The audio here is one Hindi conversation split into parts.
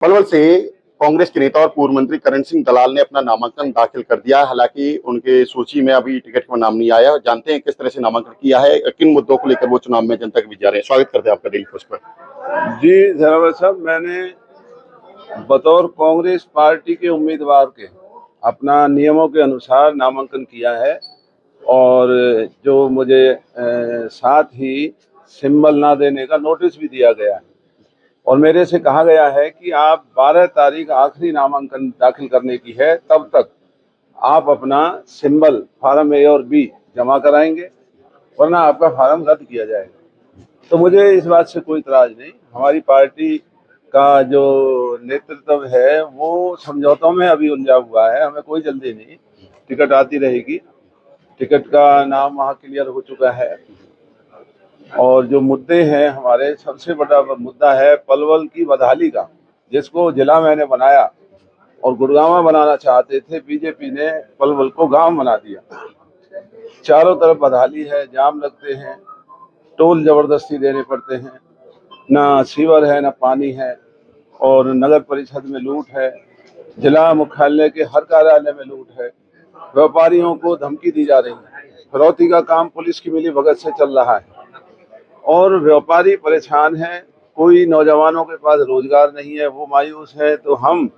पलवल से कांग्रेस के नेता और पूर्व मंत्री करण सिंह दलाल ने अपना नामांकन दाखिल कर दिया। हालांकि उनके सूची में अभी टिकट का नाम नहीं आया। जानते हैं किस तरह से नामांकन किया है, किन मुद्दों को लेकर वो चुनाव में जनता के बीच जा रहे हैं। स्वागत करते हैं आपका डेली पोस्ट पर। जी जनाब साहब, मैंने बतौर कांग्रेस पार्टी के उम्मीदवार के अपना नियमों के अनुसार नामांकन किया है और जो मुझे साथ ही सिंबल ना देने का नोटिस भी दिया गया है और मेरे से कहा गया है कि आप 12 तारीख आखिरी नामांकन दाखिल करने की है, तब तक आप अपना सिंबल फार्म ए और बी जमा कराएंगे, वरना आपका फार्म रद्द किया जाएगा। तो मुझे इस बात से कोई इतराज नहीं। हमारी पार्टी का जो नेतृत्व है वो समझौतों में अभी उलझा हुआ है, हमें कोई जल्दी नहीं। टिकट आती रहेगी, टिकट का नाम वहाँ क्लियर हो चुका है और जो मुद्दे हैं हमारे, सबसे बड़ा मुद्दा है पलवल की बदहाली का, जिसको जिला मैंने बनाया और गुड़गांव बनाना चाहते थे। बीजेपी ने पलवल को गांव बना दिया। चारों तरफ बदहाली है, जाम लगते हैं, टोल जबरदस्ती देने पड़ते हैं, ना सीवर है ना पानी है और नगर परिषद में लूट है, जिला मुख्यालय के हर कार्यालय में लूट है, व्यापारियों को धमकी दी जा रही है, फिरौती का काम पुलिस की मिलीभगत से चल रहा है और व्यापारी परेशान हैं। कोई नौजवानों के पास रोजगार नहीं है, वो मायूस है। तो हम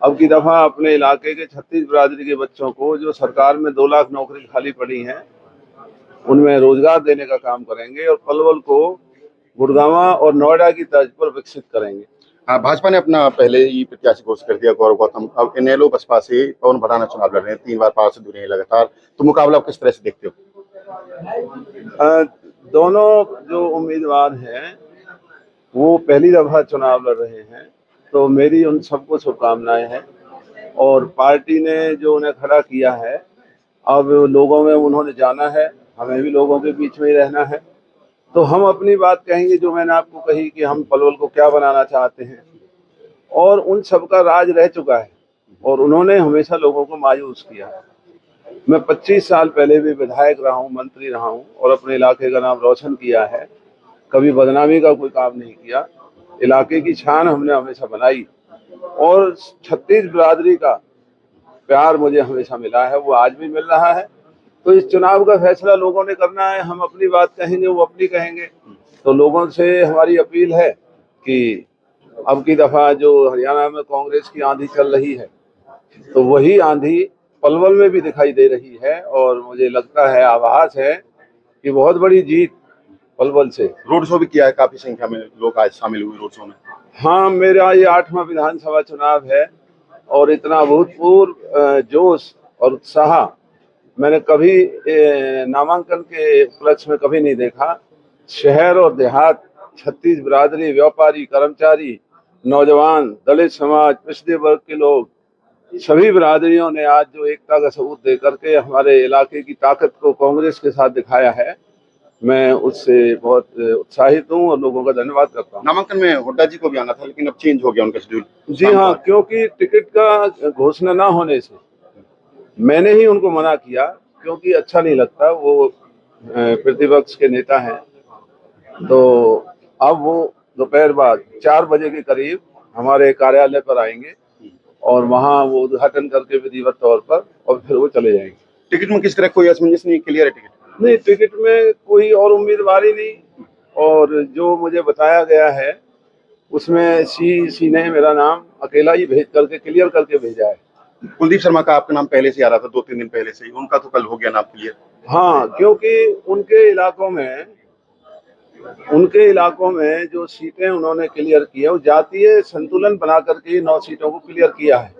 अब की दफा अपने इलाके के 36 बिरादरी के बच्चों को, जो सरकार में 2 लाख नौकरी खाली पड़ी हैं, उनमें रोजगार देने का काम करेंगे और पलवल को गुड़गांव और नोएडा की तर्ज पर विकसित करेंगे। भाजपा ने अपना पहले ही प्रत्याशी घोषित कर दिया, गौरव गौतम। अब इनेलो बसपा से पवन भड़ाना चुनाव लड़ रहे हैं, 3 बार पार्षद हुए हैं लगातार। तो मुकाबला आप किस तरह से देखते हो? दोनों जो उम्मीदवार हैं वो पहली दफा चुनाव लड़ रहे हैं, तो मेरी उन सबको शुभकामनाएं हैं और पार्टी ने जो उन्हें खड़ा किया है, अब लोगों में उन्होंने जाना है, हमें भी लोगों के बीच में ही रहना है। तो हम अपनी बात कहेंगे, जो मैंने आपको कही कि हम पलवल को क्या बनाना चाहते हैं, और उन सबका राज रह चुका है और उन्होंने हमेशा लोगों को मायूस किया है। मैं 25 साल पहले भी विधायक रहा हूँ, मंत्री रहा हूँ और अपने इलाके का नाम रोशन किया है। कभी बदनामी का कोई काम नहीं किया, इलाके की शान हमने हमेशा बनाई और 36 बिरादरी का प्यार मुझे हमेशा मिला है, वो आज भी मिल रहा है। तो इस चुनाव का फैसला लोगों ने करना है। हम अपनी बात कहेंगे, वो अपनी कहेंगे। तो लोगों से हमारी अपील है कि अब की दफा जो हरियाणा में कांग्रेस की आंधी चल रही है, तो वही आंधी पलवल में भी दिखाई दे रही है और मुझे लगता है, आभास है कि बहुत बड़ी जीत पलवल से। रोड शो भी किया है, काफी संख्या में लोग आज शामिल हुए रोड शो में। हाँ, मेरा ये 8वां विधानसभा चुनाव है और इतना अभूतपूर्व जोश और उत्साह मैंने कभी नामांकन के उपलक्ष्य में कभी नहीं देखा। शहर और देहात, 36 बिरादरी, व्यापारी, कर्मचारी, नौजवान, दलित समाज, पिछड़े वर्ग के लोग, सभी बिरादरियों ने आज जो एकता का सबूत दे करके हमारे इलाके की ताकत को कांग्रेस के साथ दिखाया है, मैं उससे बहुत उत्साहित हूँ और लोगों का धन्यवाद करता हूँ। नामांकन में हुड्डा जी को भी आना था, लेकिन अब चेंज हो गया उनका शेड्यूल। जी हाँ, क्योंकि टिकट का घोषणा ना होने से मैंने ही उनको मना किया, क्योंकि अच्छा नहीं लगता। वो प्रतिपक्ष के नेता हैं। तो अब वो दोपहर बाद 4 बजे के करीब हमारे कार्यालय पर आएंगे और वहाँ वो उद्घाटन करके विधिवत तौर पर, और फिर वो चले जाएंगे। टिकट में किस तरह कोई असमंजस नहीं, क्लियर है टिकट? नहीं, टिकट में कोई और उम्मीदवार ही नहीं और जो मुझे बताया गया है उसमें सी ने मेरा नाम अकेला ही भेज करके क्लियर करके भेजा है। कुलदीप शर्मा का आपका नाम पहले से आ रहा था, 2-3 दिन पहले से ही। उनका तो कल हो गया नाम क्लियर। हाँ, क्योंकि उनके इलाकों में जो सीटें उन्होंने क्लियर की है, वो जातीय संतुलन बना करके 9 सीटों को क्लियर किया है।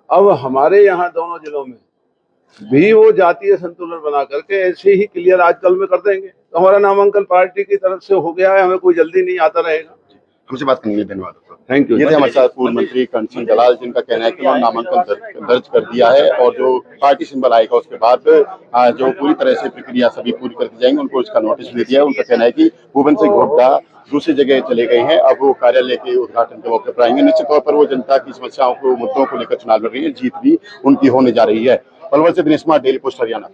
अब हमारे यहाँ दोनों जिलों में भी वो जातीय संतुलन बना करके ऐसे ही क्लियर आजकल में कर देंगे। तो हमारा नामांकन पार्टी की तरफ से हो गया है, हमें कोई जल्दी नहीं, आता रहेगा। हमसे बात करने के लिए धन्यवाद। Thank you. ये थे हमारे साथ पूर्व मंत्री करण सिंह दलाल, जिनका कहना है कि उन्होंने नामांकन दर्ज कर दिया है और जो पार्टी सिंबल आएगा उसके बाद जो पूरी तरह से प्रक्रिया सभी पूरी करके जाएंगे, उनको इसका नोटिस दे दिया है। उनका कहना है कि भुवन सिंह हुड्डा दूसरी जगह चले गए हैं, अब वो कार्यालय के उद्घाटन के मौके पर आएंगे। निश्चित तौर पर वो जनता की समस्याओं को, मुद्दों को लेकर चुनाव लड़ रही है, जीत भी उनकी होने जा रही है। पलवल से दिनेश कुमार, डेली पोस्ट हरियाणा।